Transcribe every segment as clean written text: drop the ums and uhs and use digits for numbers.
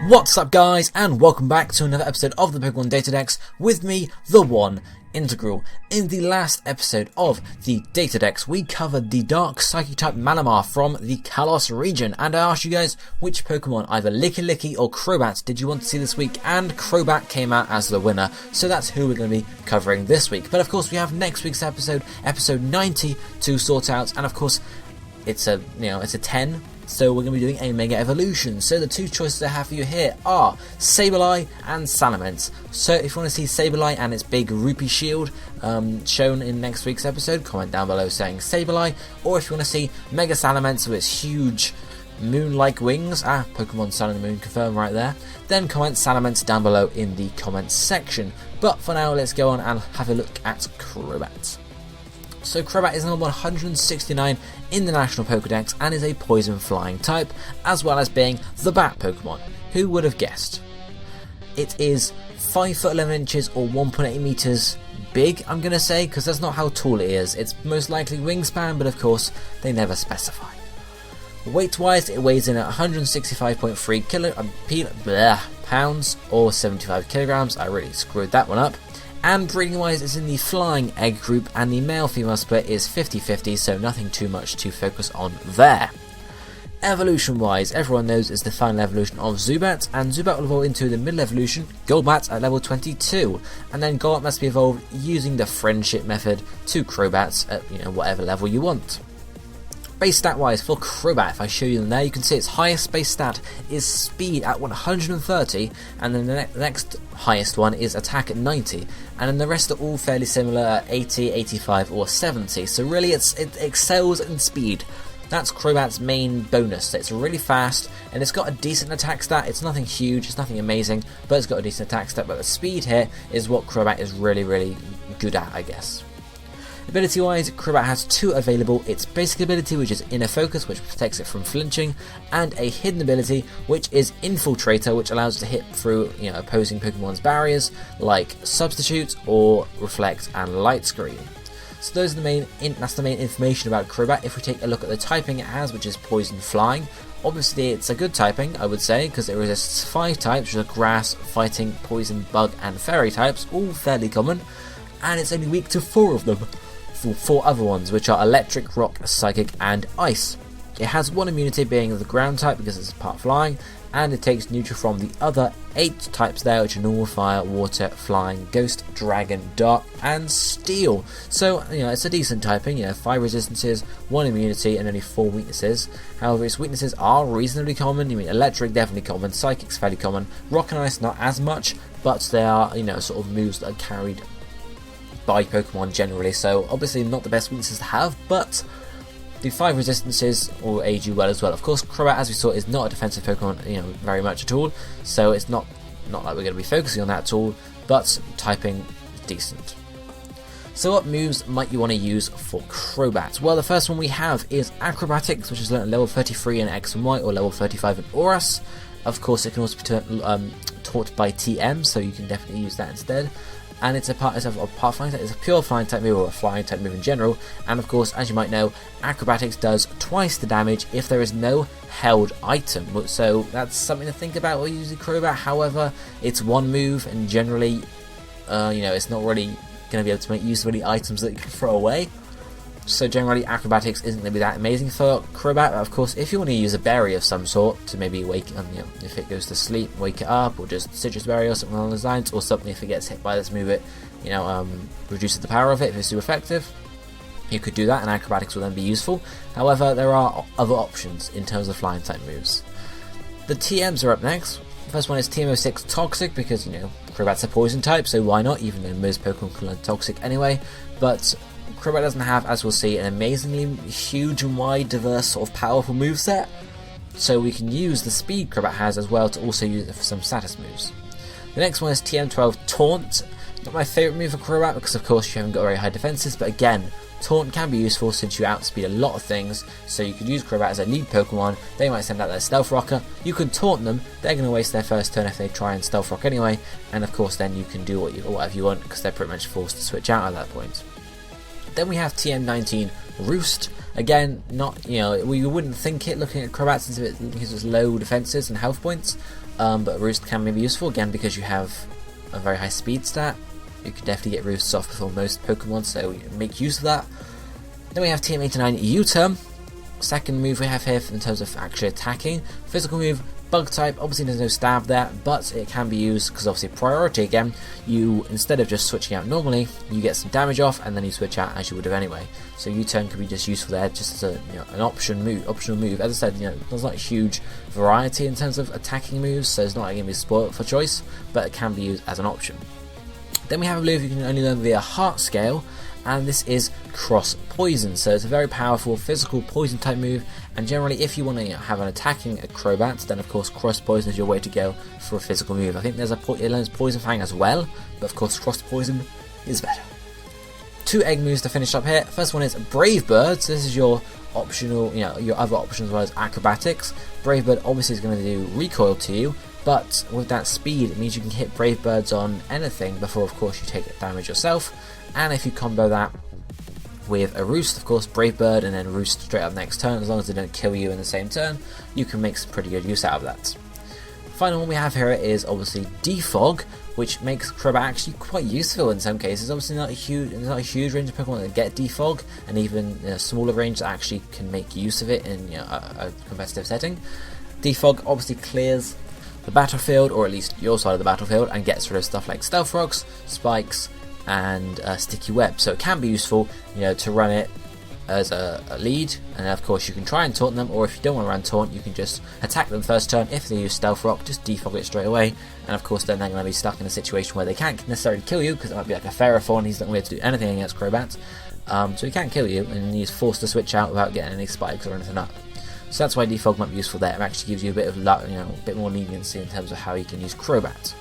What's up guys, and welcome back to another episode of the Pokémon DataDex with me, TheOneIntegral. In the last episode of the DataDex, we covered the Dark Psychic type Malamar from the Kalos region, and I asked you guys which Pokemon, either Licky or Crobat, did you want to see this week, and Crobat came out as the winner, so that's who we're going to be covering this week. But of course we have next week's episode, episode 90, to sort out, and of course it's a 10. So we're going to be doing a Mega Evolution. So the two choices I have for you here are Sableye and Salamence. So if you want to see Sableye and its big rupee shield shown in next week's episode, comment down below saying Sableye. Or if you want to see Mega Salamence with its huge moon-like wings, Pokemon Sun and the Moon confirmed right there, then comment Salamence down below in the comments section. But for now, let's go on and have a look at Crobat. So Crobat is number 169 in the National Pokédex and is a Poison Flying type, as well as being the Bat Pokemon. Who would have guessed? It is 5 foot 11 inches or 1.8 meters big, I'm going to say, because that's not how tall it is. It's most likely wingspan, but of course they never specify. Weight-wise, it weighs in at 165.3 pounds or 75 kilograms. I really screwed that one up. And breeding wise, it's in the flying egg group, and the male-female split is 50-50, so nothing too much to focus on there. Evolution wise, everyone knows it's the final evolution of Zubat, and Zubat will evolve into the middle evolution, Golbat, at level 22, and then Golbat must be evolved using the friendship method to Crobats at whatever level you want. Base stat wise for Crobat, if I show you them there, you can see its highest base stat is speed at 130, and then the next highest one is attack at 90, and then the rest are all fairly similar at 80, 85 or 70, so really it excels in speed. That's Crobat's main bonus. It's really fast, and it's got a decent attack stat. It's nothing huge, it's nothing amazing, but it's got a decent attack stat, but the speed here is what Crobat is really good at, I guess. Ability wise, Crobat has two available: its basic ability, which is Inner Focus, which protects it from flinching, and a hidden ability, which is Infiltrator, which allows it to hit through opposing Pokemon's barriers, like Substitute or Reflect and Light Screen. So those are that's the main information about Crobat. If we take a look at the typing it has, which is Poison Flying, obviously it's a good typing, I would say, because it resists 5 types, which are Grass, Fighting, Poison, Bug and Fairy types, all fairly common, and it's only weak to 4 of them. 4 other ones, which are Electric, Rock, Psychic and Ice. It has 1 immunity, being the ground type because it's part flying, and it takes neutral from the other 8 types there, which are normal, fire, water, flying, ghost, dragon, dark and steel. So it's a decent typing, 5 resistances, 1 immunity and only 4 weaknesses. However, its weaknesses are reasonably common. Electric definitely common, Psychic's fairly common, Rock and Ice not as much, but they are sort of moves that are carried by Pokemon generally, so obviously not the best weaknesses to have, but the 5 resistances will aid you well as well. Of course, Crobat, as we saw, is not a defensive Pokemon, very much at all, so it's not like we're going to be focusing on that at all, but typing is decent. So what moves might you want to use for Crobat? Well, the first one we have is Acrobatics, which is learned at level 33 in X and Y, or level 35 in Aurus. Of course, it can also be taught by TM, so you can definitely use that instead. And it's a flying type. It's a pure flying type move, or a flying type move in general. And of course, as you might know, Acrobatics does twice the damage if there is no held item. So that's something to think about when using Crobat. However, it's one move, and generally, it's not really going to be able to make use of any items that you can throw away. So generally, Acrobatics isn't going to be that amazing for Crobat. Of course, if you want to use a berry of some sort to maybe wake it, if it goes to sleep, wake it up, or just Citrus Berry or something along those lines, or something if it gets hit by this move, it reduces the power of it if it's too effective. You could do that, and Acrobatics will then be useful. However, there are other options in terms of flying type moves. The TMs are up next. The first one is TM06 Toxic, because Crobat's a poison type, so why not? Even though most Pokemon can learn Toxic anyway, but Crobat doesn't have, as we'll see, an amazingly huge and wide, diverse, sort of powerful moveset, so we can use the speed Crobat has as well to also use it for some status moves. The next one is TM12 Taunt. Not my favourite move for Crobat because of course you haven't got very high defences, but again, Taunt can be useful since you outspeed a lot of things, so you could use Crobat as a lead Pokemon. They might send out their Stealth Rocker, you can taunt them, they're going to waste their first turn if they try and Stealth Rock anyway, and of course then you can do whatever you want because they're pretty much forced to switch out at that point. Then we have TM19 Roost, Again, not, you know, we wouldn't think it looking at Crobat since it gives us low defenses and health points, but Roost can be useful again because you have a very high speed stat. You can definitely get Roosts off before most Pokemon, so make use of that. Then we have TM89 U-Turn. Second move we have here in terms of actually attacking. Physical move, Bug type, obviously there's no stab there, but it can be used because obviously priority again, you, instead of just switching out normally, you get some damage off and then you switch out as you would have anyway. So U-turn could be just useful there, just as a, you know, an optional move. As I said, you know, there's not a huge variety in terms of attacking moves, so it's not going to be spoiled for choice, but it can be used as an option. Then we have a move you can only learn via Heart Scale, and this is Cross Poison. So it's a very powerful physical poison type move, and generally if you want to have an attacking Crobat, then of course Cross Poison is your way to go for a physical move. I think there's it learns Poison Fang as well, but of course Cross Poison is better. 2 egg moves to finish up here. First one is Brave Bird, so this is your optional, you know, your other option as well as Acrobatics. Brave Bird obviously is going to do recoil to you, but with that speed it means you can hit Brave Birds on anything before of course you take damage yourself. And if you combo that with a Roost, of course, Brave Bird and then Roost straight up next turn, as long as they don't kill you in the same turn, you can make some pretty good use out of that. Final one we have here is obviously Defog, which makes Crobat actually quite useful in some cases. Obviously not a huge range of Pokemon that get Defog, and even a smaller range that actually can make use of it in, you know, a competitive setting. Defog obviously clears the battlefield, or at least your side of the battlefield, and gets rid of stuff like Stealth Rocks, Spikes, and Sticky Web. So it can be useful, you know, to run it as a lead, and of course you can try and taunt them, or if you don't want to run taunt, you can just attack them first turn. If they use Stealth Rock, just defog it straight away, and of course then they're going to be stuck in a situation where they can't necessarily kill you, because it might be like a Ferrothorn, he's not going to be able to do anything against Crobat, so he can't kill you, and he's forced to switch out without getting any spikes or anything up. So that's why defog might be useful there. It actually gives you a bit of luck, you know, a bit more leniency in terms of how you can use Crobat.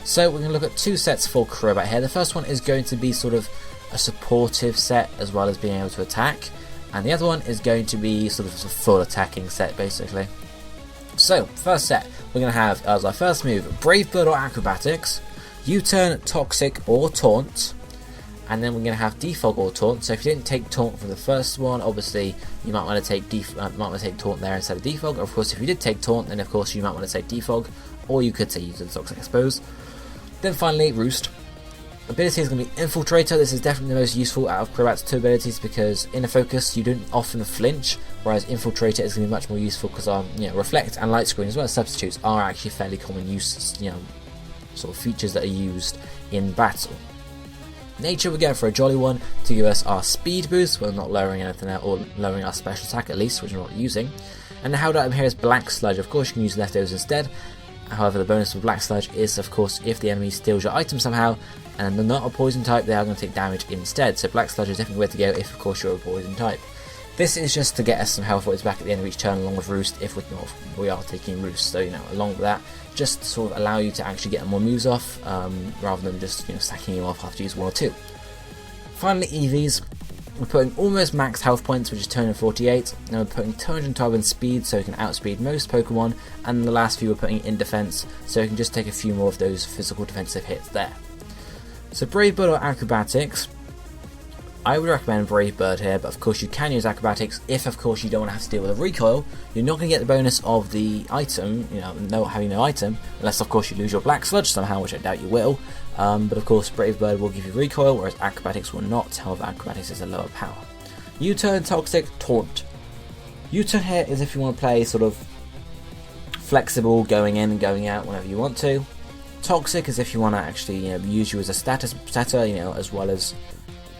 So we're going to look at 2 sets for Crobat here. The first one is going to be sort of a supportive set as well as being able to attack, and the other one is going to be sort of a full attacking set basically. So first set we're going to have as our first move Brave Bird or Acrobatics, U-turn, Toxic or Taunt, and then we're going to have Defog or Taunt. So if you didn't take Taunt for the first one, obviously you might want to take Taunt there instead of Defog. Of course if you did take Taunt, then of course you might want to take Defog, or you could say U-turn, Toxic, I suppose. Then finally, Roost. Ability is going to be Infiltrator. This is definitely the most useful out of Crobat's 2 abilities, because Inner Focus you don't often flinch, whereas Infiltrator is going to be much more useful because you know, Reflect and Light Screen as well as Substitutes are actually fairly common use, you know, sort of features that are used in battle. Nature, we're going for a jolly one to give us our speed boost. We're not lowering anything out, or lowering our special attack at least, which we're not using. And the held item here is Black Sludge. Of course you can use Leftovers instead. However, the bonus with Black Sludge is, of course, if the enemy steals your item somehow and they're not a poison type, they are going to take damage instead. So Black Sludge is definitely the way to go if, of course, you're a poison type. This is just to get us some health points back at the end of each turn, along with Roost, if we are taking Roost. So, you know, along with that, just to sort of allow you to actually get more moves off, rather than just, you know, stacking you off after you use 1 or 2. Finally, EVs. We're putting almost max health points, which is 248, and we're putting 212 in speed, so you can outspeed most Pokemon, and the last few we're putting in defense, so you can just take a few more of those physical defensive hits there. So Brave Bird or Acrobatics, I would recommend Brave Bird here, but of course you can use Acrobatics if of course you don't want to have to deal with a recoil. You're not going to get the bonus of the item, you know, having no item, unless of course you lose your Black Sludge somehow, which I doubt you will. But of course Brave Bird will give you recoil, whereas Acrobatics will not. However, Acrobatics is a lower power. U-turn, Toxic, Taunt. U-turn here is if you want to play sort of flexible, going in and going out whenever you want to. Toxic is if you want to actually, you know, use you as a statter, you know, as well as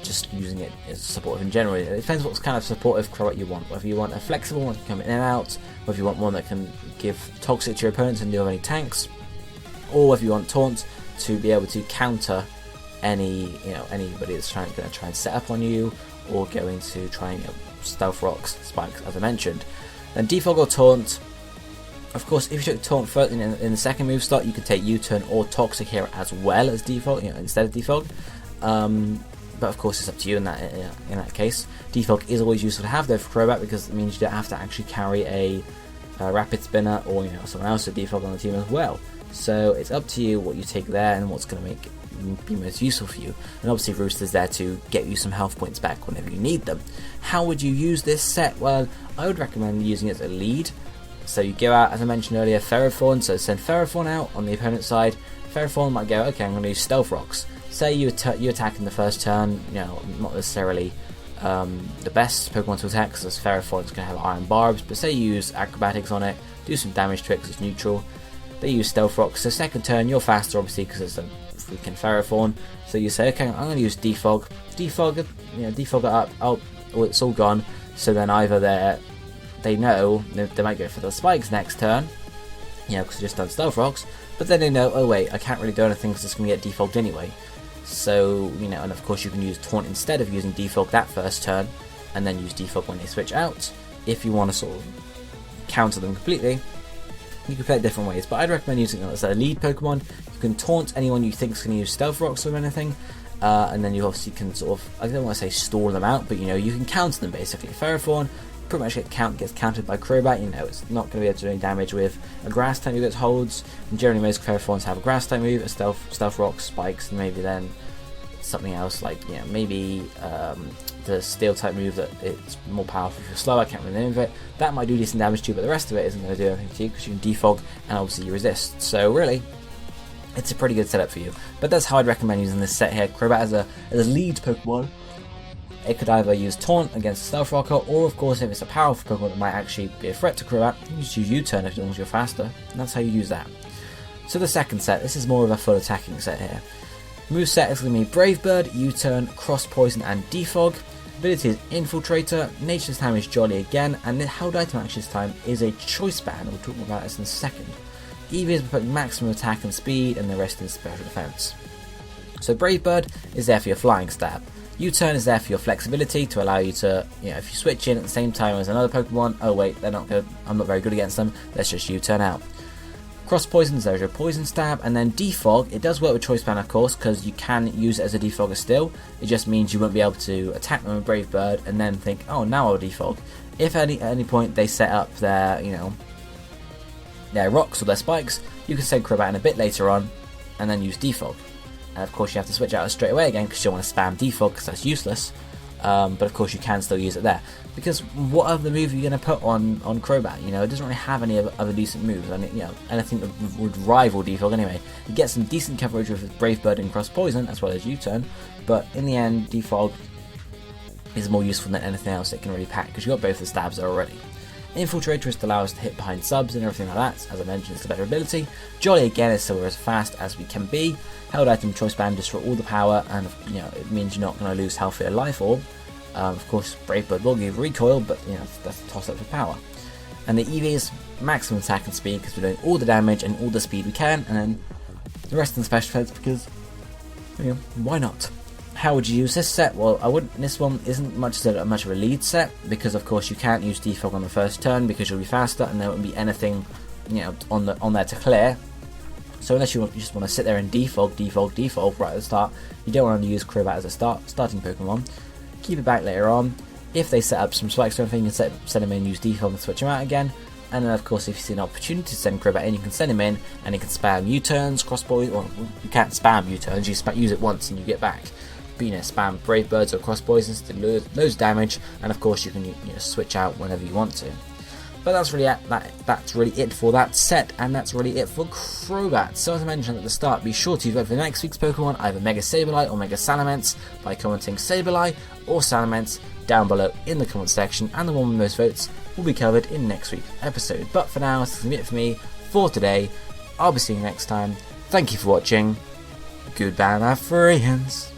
just using it as supportive in general. It depends what kind of supportive Crobat you want. Whether you want a flexible one that can come in and out, whether you want one that can give Toxic to your opponents and deal with any tanks, or whether you want Taunt to be able to counter anybody that's going to try and set up on you, or going to try and, you know, Stealth Rocks, Spikes, as I mentioned. Then Defog or Taunt. Of course, if you took Taunt first in the second move slot, you could take U-turn or Toxic here as well as Defog, you know, instead of Defog. But of course, it's up to you in that case. Defog is always useful to have though for Crobat, because it means you don't have to actually carry a Rapid Spinner or, you know, someone else to defog on the team as well. So it's up to you what you take there and what's going to make be most useful for you. And obviously Rooster's there to get you some health points back whenever you need them. How would you use this set? Well, I would recommend using it as a lead. So you go out, as I mentioned earlier, Ferrothorn, so send Ferrothorn out on the opponent's side. Ferrothorn might go, okay, I'm going to use Stealth Rocks. Say you attack in the first turn, not necessarily the best Pokemon to attack, because Ferrothorn's going to have Iron Barbs, but say you use Acrobatics on it, do some damage to it because it's neutral. They use Stealth Rocks, so second turn you're faster obviously because it's a freaking Ferrothorn. So you say, okay, I'm going to use Defog it up, oh, it's all gone. So then either they know they might go for the Spikes next turn, because they've just done Stealth Rocks, but then they know, oh wait, I can't really do anything because it's going to get defogged anyway. So, and of course you can use Taunt instead of using Defog that first turn, and then use Defog when they switch out. If you want to sort of counter them completely, you can play it different ways, but I'd recommend using it as a lead Pokemon. You can taunt anyone you think is going to use Stealth Rocks or anything, and then you obviously can sort of, I don't want to say stall them out, but you can counter them basically. Ferrothorn pretty much gets countered by Crobat, it's not going to be able to do any damage with a Grass type move that holds, and generally most Ferrothorns have a Grass type move, a Stealth Rocks, Spikes, and maybe then something else like, maybe the Steel type move that it's more powerful if you're slow, I can't remember the name of it. That might do decent damage to you, but the rest of it isn't going to do anything to you because you can defog and obviously you resist. So really, it's a pretty good setup for you. But that's how I'd recommend using this set here. Crobat as a lead Pokemon. It could either use Taunt against Stealth Rocker, or of course if it's a powerful Pokemon that might actually be a threat to Crobat, you just use U-Turn as long as you're faster. And that's how you use that. So the second set, this is more of a full attacking set here. Moveset is going to be Brave Bird, U-Turn, Cross Poison and Defog. Ability is Infiltrator, Nature's Time is Jolly again, and the held item action this time is a Choice Band. We'll talk about this in a second. EV is putting maximum attack and speed, and the rest is special defense. So Brave Bird is there for your flying stab. U-Turn is there for your flexibility to allow you to, if you switch in at the same time as another Pokemon, oh wait, they're not good, I'm not very good against them, let's just U-Turn out. Cross Poison, there's your Poison Stab, and then Defog, it does work with Choice Band of course, because you can use it as a defogger still, it just means you won't be able to attack them with Brave Bird and then think, oh now I'll defog. If at any point they set up their, their rocks or their spikes, you can send Crobat in a bit later on, and then use Defog. And of course you have to switch out straight away again, because you don't want to spam Defog, because that's useless, but of course you can still use it there. Because what other move are you going to put on Crobat? It doesn't really have any other decent moves. I mean, anything that would rival Defog anyway. You get some decent coverage with Brave Bird and Cross Poison, as well as U-Turn, but in the end, Defog is more useful than anything else it can really pack, because you've got both the stabs there already. Infiltrator is to allow us to hit behind subs and everything like that. As I mentioned, it's the better ability. Jolly again is so we're as fast as we can be. Held item Choice Band just for all the power, and it means you're not going to lose health or life orb. Of course, Brave Bird will give recoil, but that's a toss up for power. And the EV is maximum attack and speed because we're doing all the damage and all the speed we can, and then the rest of the special effects because why not? How would you use this set? Well, I wouldn't. This one isn't much of a lead set because of course you can't use Defog on the first turn because you'll be faster, and there won't be anything on there to clear. So unless you just want to sit there and defog right at the start, you don't want to use Crobat as a starting Pokemon. Keep it back later on. If they set up some spikes or anything, you can send him in, use Defog and switch him out again. And then of course if you see an opportunity to send Crobat in, you can send him in and he can spam U-turns, crossboys, or you can't spam U-turns, you use it once and you get back. But spam Brave Birds or Cross Poisons to loads of damage, and of course you can switch out whenever you want to. But that's really it for that set, and that's really it for Crobat. So as I mentioned at the start, be sure to vote for next week's Pokemon, either Mega Sableye or Mega Salamence, by commenting Sableye or Salamence down below in the comment section, and the one with most votes will be covered in next week's episode. But for now, this is it for me for today. I'll be seeing you next time. Thank you for watching. Goodbye, my friends.